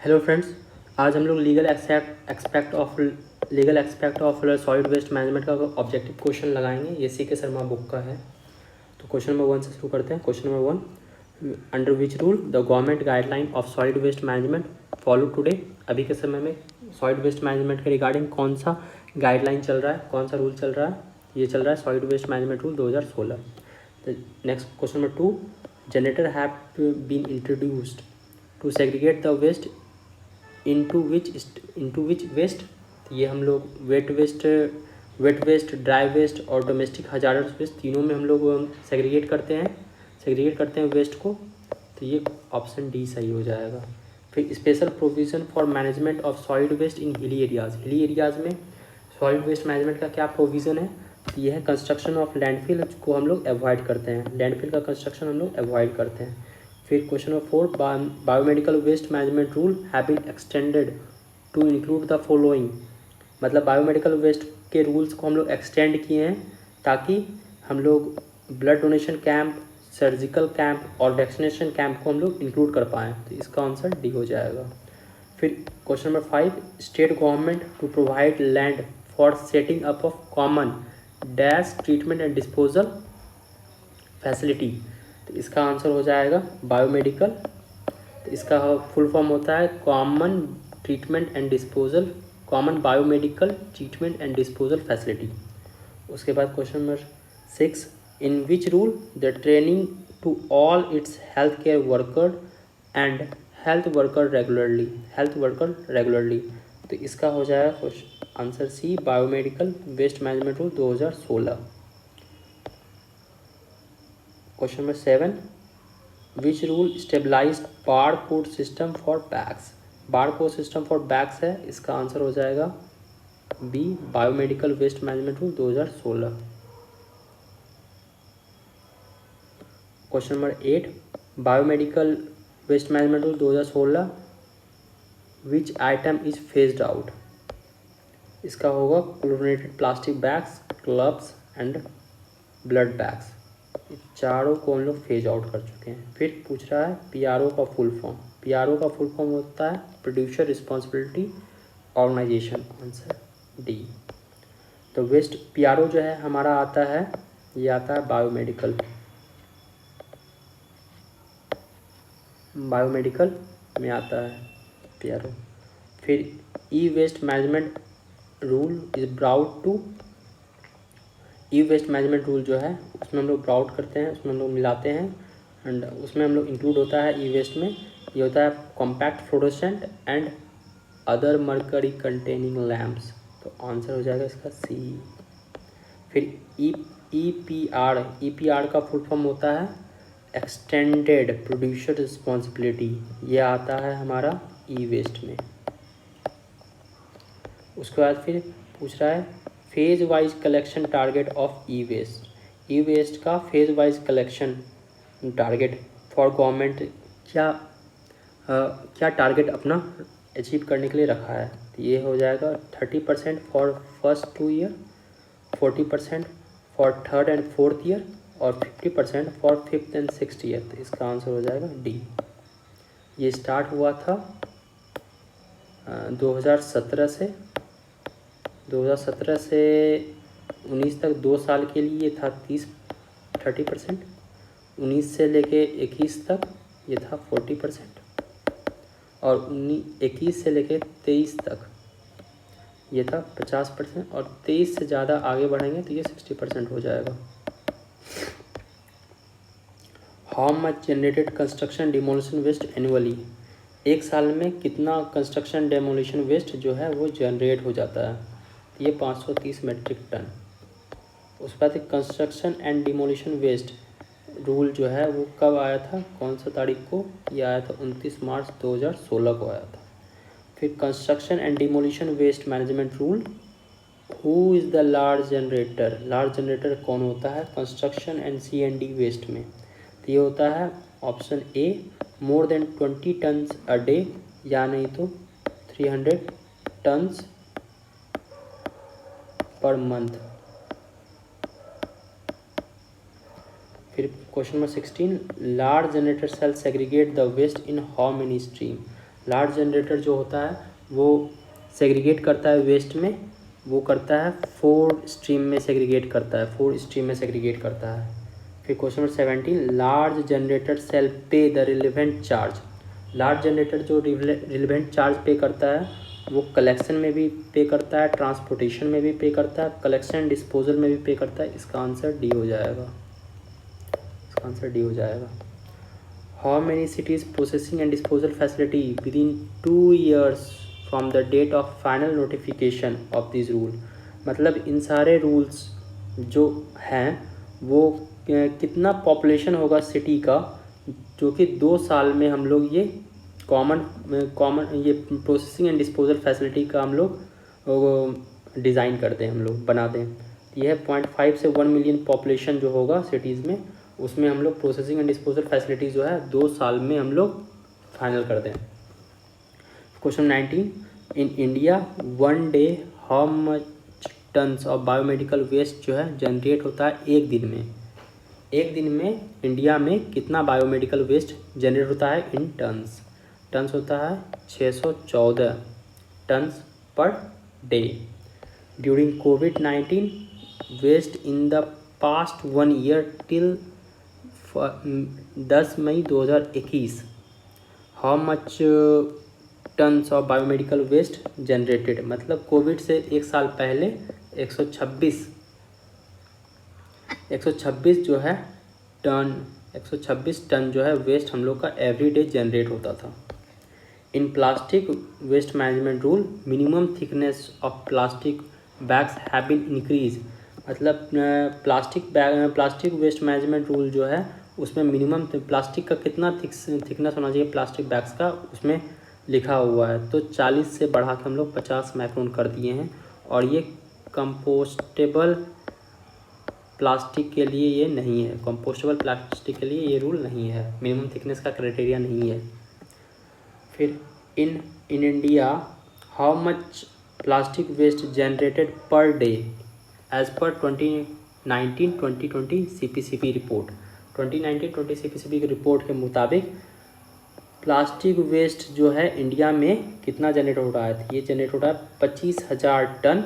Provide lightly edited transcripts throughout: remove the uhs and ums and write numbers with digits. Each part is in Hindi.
हेलो फ्रेंड्स, आज हम लोग legal expect of solid waste management का ऑब्जेक्टिव क्वेश्चन लगाएंगे। ये सी के शर्मा बुक का है। तो क्वेश्चन नंबर 1 से शुरू करते हैं। Question number 1, under which rule the government guideline of solid waste management follow today. अभी के समय में सॉलिड वेस्ट मैनेजमेंट के रिगार्डिंग कौन सा गाइडलाइन चल रहा है, कौन सा रूल चल रहा है? ये चल रहा है solid waste management rule 2016। Next question number 2, generator have been introduced to segregate the waste into which waste. ये हम लोग वेट वेस्ट, ड्राई वेस्ट और डोमेस्टिक हजार्डस वेस्ट तीनों में हम लोग सेग्रीगेट करते हैं वेस्ट को। तो ये ऑप्शन डी सही हो जाएगा। फिर special provision for management of solid waste in hilly areas में सॉलिड वेस्ट मैनेजमेंट का क्या प्रोविज़न है? तो ये है कंस्ट्रक्शन ऑफ लैंडफिल को हम लोग अवॉइड करते हैं, लैंडफिल का कंस्ट्रक्शन हम लोग अवॉइड करते हैं। फिर question number 4, biomedical waste management rule have been extended to include the following. मतलब बायोमेडिकल वेस्ट के रूल्स को हम लोग एक्सटेंड किए हैं ताकि हम लोग blood donation camp, surgical camp और वैक्सीनेशन कैंप को हम लोग इंक्लूड कर पाएँ। तो इसका आंसर डी हो जाएगा। फिर question number 5, state government to provide land for setting up of common dash treatment and disposal facility. तो इसका आंसर हो जाएगा बायोमेडिकल। तो इसका फुल फॉर्म होता है common biomedical treatment and disposal facility. उसके बाद question number 6, in which rule the training to all its health care worker and health worker regularly. तो इसका हो जाएगा answer C, biomedical waste management rule 2016। Question number 7, which rule stabilize bar code system for bags. Bar code system for bags है, इसका आंसर हो जाएगा B, biomedical waste management rule 2016। Question number 8, biomedical waste management rule 2016 which item is phased out. इसका होगा chlorinated plastic bags, gloves and blood bags. चारों को हम लोग फेज आउट कर चुके हैं। फिर पूछ रहा है पीआरओ का फुल फॉर्म। पीआरओ का फुल फॉर्म होता है producer responsibility organisation, answer D. तो वेस्ट पीआरओ जो है हमारा आता है, ये आता है बायोमेडिकल में आता है पीआरओ। फिर E waste management rule is brought to. E waste management rule जो है उसमें हम लोग ब्राउट करते हैं, उसमें हम लोग मिलाते हैं एंड उसमें हम लोग इंक्लूड होता है ई वेस्ट में, ये होता है compact fluorescent and other mercury containing lamps. तो आंसर हो जाएगा इसका सी। फिर ई पी आर का फुल फॉर्म होता है एक्सटेंडेड प्रोड्यूसर रिस्पॉन्सिबिलिटी, ये आता है हमारा ई वेस्ट में। उसके बाद फिर पूछ रहा है phase wise collection target of E waste. E waste का phase wise collection target for government क्या टारगेट अपना अचीव करने के लिए रखा है? तो ये हो जाएगा 30% for first 2 year, 40% for third and fourth year और 50% for fifth and sixth year. तो इसका आंसर हो जाएगा डी। ये स्टार्ट हुआ था 2017 से 19 तक 2 साल के लिए ये था 30%। 19 से लेके 21 तक ये था 40% और 21 से लेके 23 तक ये था 50% और 23 से ज़्यादा आगे बढ़ेंगे तो ये 60% हो जाएगा। How much generated construction demolition waste annually. एक साल में कितना कंस्ट्रक्शन डेमोलिशन वेस्ट जो है वो जनरेट हो जाता है? ये 530 मेट्रिक टन। उस बाद construction and demolition waste rule जो है वो कब आया था, कौन सा तारीख को? ये आया था 29 मार्च 2016 को आया था। फिर construction and demolition waste management rule, who is the large generator कौन होता है कंस्ट्रक्शन एंड C&D वेस्ट में? तो ये होता है option A, more than 20 tons a day, या नहीं तो 300 टन्स पर मंथ। फिर question number 16, large generator shall segregate the waste in how many stream. Large generator जो होता है वो सेग्रीगेट करता है वेस्ट में, वो करता है 4 स्ट्रीम में सेग्रीगेट करता है, 4 स्ट्रीम में सेग्रीगेट करता है। फिर question number 17, large generator shall pay the relevant charge. Large generator जो रिलेवेंट चार्ज पे करता है वो कलेक्शन में भी पे करता है, ट्रांसपोर्टेशन में भी पे करता है, कलेक्शन डिस्पोजल में भी पे करता है। इसका आंसर डी हो जाएगा, इसका आंसर डी हो जाएगा। How many cities processing and disposal facility within 2 years from the date of final notification of this rule. मतलब इन सारे रूल्स जो हैं वो कितना पॉपुलेशन होगा सिटी का जो कि 2 साल में हम लोग ये कॉमन ये प्रोसेसिंग एंड डिस्पोजल फैसिलिटी का हम लोग डिज़ाइन करते हैं, हम लोग बनाते हैं। यह 0.5 से 1 मिलियन पॉपुलेशन जो होगा सिटीज़ में, उसमें हम लोग प्रोसेसिंग एंड डिस्पोजल फैसिलिटी जो है 2 साल में हम लोग फाइनल करते हैं। Question 19, in India 1 day how much tons of biomedical waste जो है जनरेट होता है एक दिन में। एक दिन में इंडिया में कितना बायोमेडिकल वेस्ट जनरेट होता है इन टन्स। टन्स होता है 614 टन्स पर डे। ड्यूरिंग कोविड-19 waste in the past 1 year till 10 May 2021 how much tons of biomedical waste generated. मतलब कोविड से 1 साल पहले 126 जो है टन 126 टन जो है वेस्ट हम लोग का एवरीडे जनरेट होता था। In plastic waste management rule minimum thickness of plastic bags have been increase. मतलब प्लास्टिक वेस्ट मैनेजमेंट रूल जो है उसमें मिनिमम प्लास्टिक का कितना थिकनेस होना चाहिए प्लास्टिक बैग्स का, उसमें लिखा हुआ है। तो 40 से बढ़ा के हम लोग 50 माइक्रोन कर दिए हैं। और ये कंपोस्टेबल प्लास्टिक के लिए ये नहीं है, कंपोस्टेबल प्लास्टिक के लिए ये रूल नहीं है, मिनिमम थिकनेस का क्राइटेरिया नहीं है। फिर in India how much plastic waste generated per day as per 2019-2020 CPCB रिपोर्ट। 2019-20 CPCB की रिपोर्ट के मुताबिक प्लास्टिक वेस्ट जो है इंडिया में कितना जनरेट हो रहा है। ये जनरेट हो रहा है 25,000 टन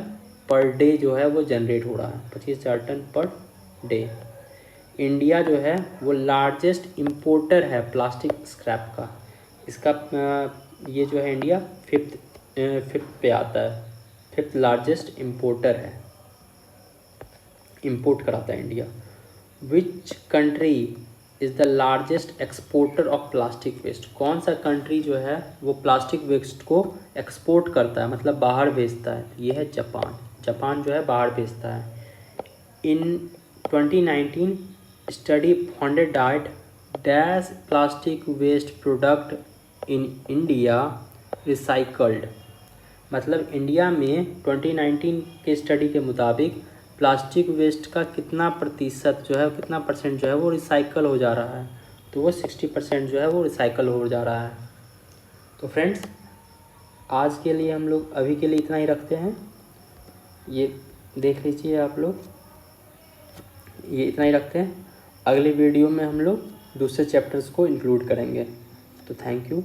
पर डे जो है वो जनरेट हो रहा है, 25,000 टन पर डे। इंडिया जो है वो लार्जेस्ट इम्पोर्टर है प्लास्टिक स्क्रैप का। इसका ये जो है इंडिया फिफ्थ पे आता है, 5th लार्जेस्ट इम्पोर्टर है, इम्पोर्ट कराता है India. Which country is the largest exporter of plastic waste. कौन सा कंट्री जो है वो प्लास्टिक वेस्ट को एक्सपोर्ट करता है, मतलब बाहर भेजता है। ये है जापान। जापान जो है बाहर भेजता है। In 2019 study founded that dash plastic waste product in India recycled. मतलब इंडिया में 2019 के स्टडी के मुताबिक प्लास्टिक वेस्ट का कितना प्रतिशत जो है, कितना परसेंट जो है वो रिसाइकल हो जा रहा है। तो वो 60% जो है वो रिसाइकल हो जा रहा है। तो फ्रेंड्स आज के लिए हम लोग अभी के लिए इतना ही रखते हैं। ये देख लीजिए आप लोग, ये इतना ही रखते हैं। अगले वीडियो में हम लोग दूसरे चैप्टर्स को इंक्लूड करेंगे। तो थैंक यू।